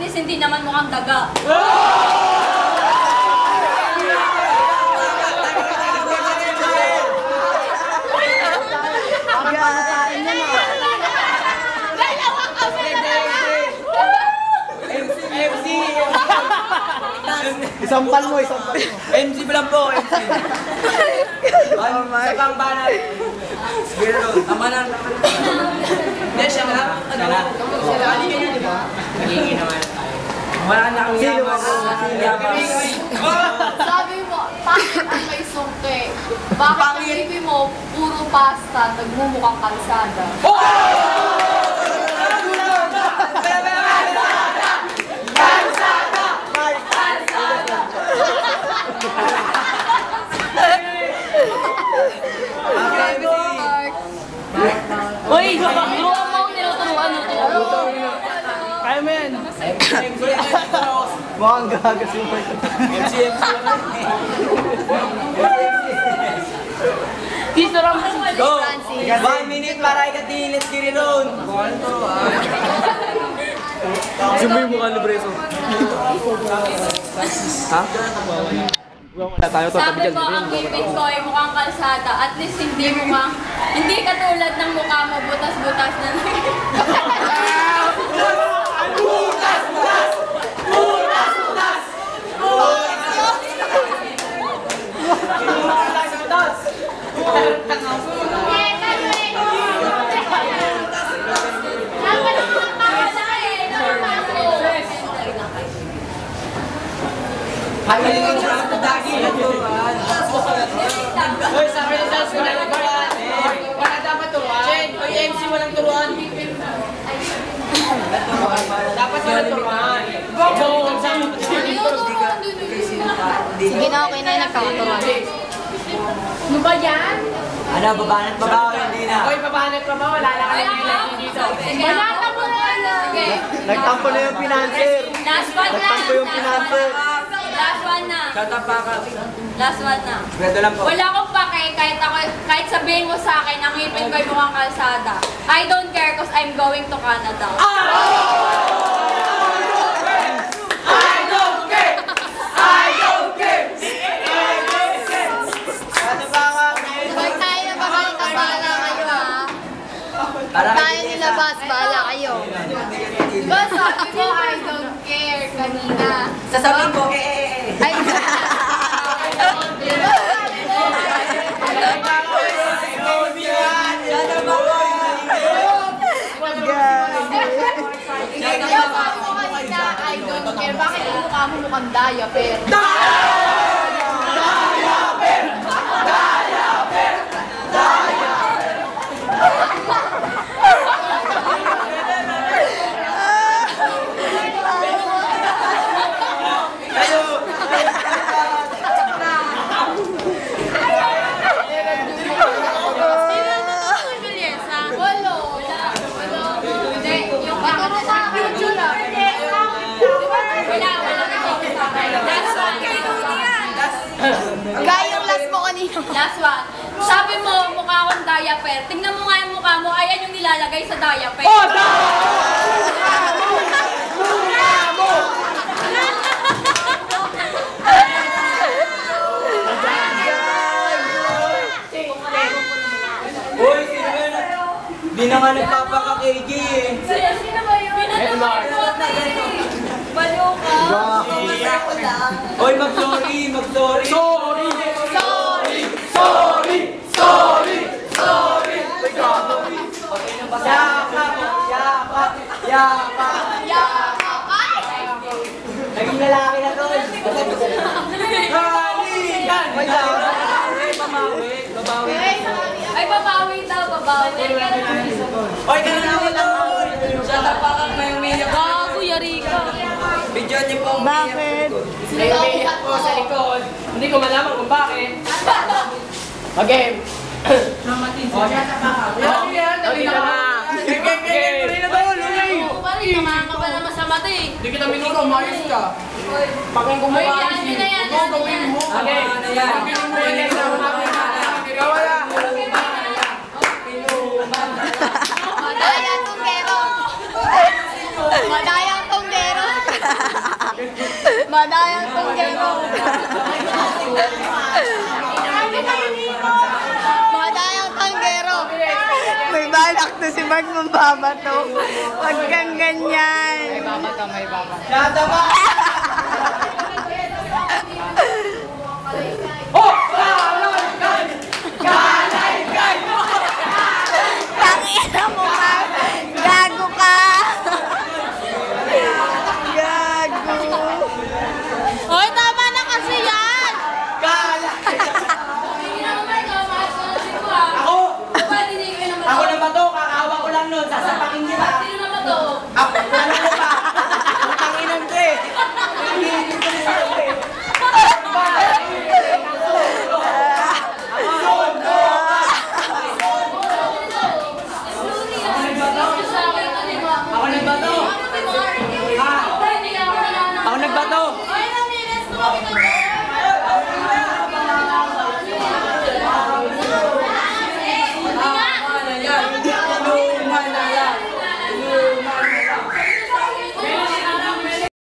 least hindi naman mukhang daga. Isampal mo, isampal mo. MC ba lang po, MC. Sa pang banat. Tama na. Hindi, siya na. Kali ka nyo, di ba? Nagiging naman. Wala na kang yaman. Sabi mo, bakit ang may sungke? Bakit ang baby mo, puro pasta, nagmumukhang kalsada? Uy! Turuan mo akong tinuturuan mo. Kaya mo yan. Mukhang gagas yung may. MC. Dito ram mo Go! 1 minute para ikatilit kiri ron. Zoom mo yung mukha ni Breso. Ha? Wala tayo to. Sabi ko, ang ngipin ko ay mukhang kalsada. At least hindi katulad ng mukha mo, butas-butas na. Halilin siya sa dagi. Hoy, sabi na sa school na wala dapat turuan. Chen, hoy MC walang turuan. Dapat walang turuan. Sige na, okay na yung nagkakaturuan. Ano ba yan? Ano, babanat babaw, hindi na. Hoy, babanat pa ba? Wala na kayo ngayon dito. Banata mo na ano. Sige. Nagtampo na yung financer. Last one na. Nagtampo yung financer. Last one na. Shut up, baka. Last one na. Pwede lang po. Wala akong pake kahit sabihin mo sa akin ang ngipin ko ay mukhang kalsada. I don't care cause I'm going to Canada. Huwag tayo na babalik ang bahala kayo, ha? Huwag tayo nilabas, bahala kayo. Diba sabi ko I don't care kanina. Sasabihin ko, Ay, Ikaw, sabi ko kanina, I don't care. Bakit yung mukha mo mukhang diaper? Gaya yung last mo kanina. Last one. Sabi mo, mukha akong diaper. Tingnan mo nga yung mukha mo. Ayan yung nilalagay sa diaper. Uy, sino ba yun? Di na nga nagpapaka-KJ eh. Sino ba yun? Baliw ka. Uy, mag-sorry, mag-sorry. Sorry! Yapa. Naging lalaki na to. Babawi. Ay, babawi daw, babawi. Uy, ganun ako doon. Shut up, baka may umiyak. Gago, yari ka. Video niyo po. Bakit? May umiiyak po sa likod. Hindi ko malaman kung bakit. Okay. Yan, dali na nga. Parang tamahan ka pa naman sa mata eh. Hindi kita minuro, umayos ka. Paking Uy, gumawa. yan, yun na yan. Gawin mo. Okay. Gawin mo yan sa mga wala. Madayang tunggero. Madayang tunggero. Madayang tunggero. Madayang tunggero. May balak to si Mark mambabato. Huwag kang ganyan. Shata ba? Oh! Kalay! Tangina mo, Mark. Gago ka. Gago. Hoy, tama na kasi yan. Ako na ba to? Kakawa ko lang nun. Sasapakin kita. Sino naman to? Ako, ano ko pa? Ang tanginan ko eh. Ako nagbato. Ako nagbato. Ay, 9 minutes to.